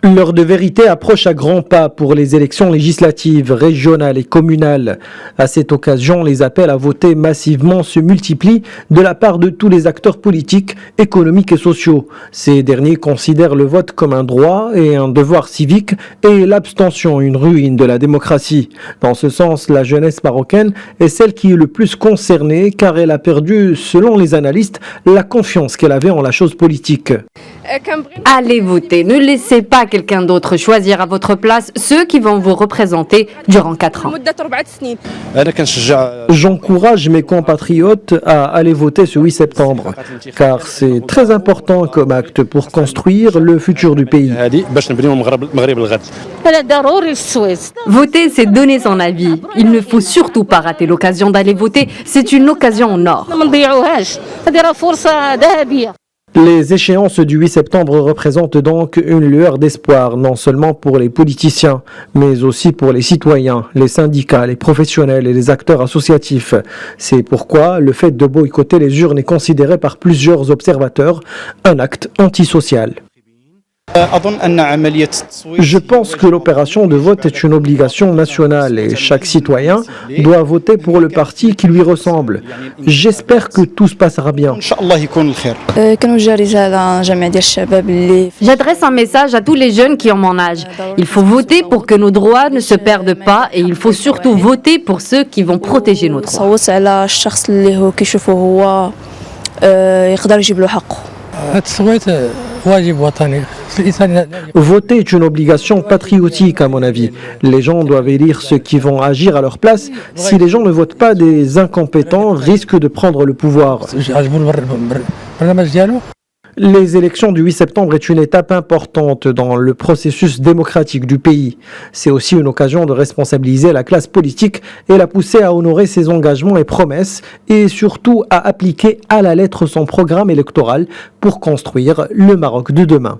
L'heure de vérité approche à grands pas pour les élections législatives, régionales et communales. À cette occasion, les appels à voter massivement se multiplient de la part de tous les acteurs politiques, économiques et sociaux. Ces derniers considèrent le vote comme un droit et un devoir civique et l'abstention une ruine de la démocratie. Dans ce sens, la jeunesse marocaine est celle qui est le plus concernée car elle a perdu, selon les analystes, la confiance qu'elle avait en la chose politique. Allez voter, ne laissez pas quelqu'un d'autre choisir à votre place ceux qui vont vous représenter durant 4 ans. J'encourage mes compatriotes à aller voter ce 8 septembre, car c'est très important comme acte pour construire le futur du pays. Voter, c'est donner son avis. Il ne faut surtout pas rater l'occasion d'aller voter, c'est une occasion en or. Les échéances du 8 septembre représentent donc une lueur d'espoir, non seulement pour les politiciens, mais aussi pour les citoyens, les syndicats, les professionnels et les acteurs associatifs. C'est pourquoi le fait de boycotter les urnes est considéré par plusieurs observateurs un acte antisocial. Je pense que l'opération de vote est une obligation nationale et chaque citoyen doit voter pour le parti qui lui ressemble. J'espère que tout se passera bien. J'adresse un message à tous les jeunes qui ont mon âge. Il faut voter pour que nos droits ne se perdent pas et il faut surtout voter pour ceux qui vont protéger nos droits. Voter est une obligation patriotique à mon avis. Les gens doivent élire ceux qui vont agir à leur place. Si les gens ne votent pas, des incompétents risquent de prendre le pouvoir. Les élections du 8 septembre est une étape importante dans le processus démocratique du pays. C'est aussi une occasion de responsabiliser la classe politique et la pousser à honorer ses engagements et promesses et surtout à appliquer à la lettre son programme électoral pour construire le Maroc de demain.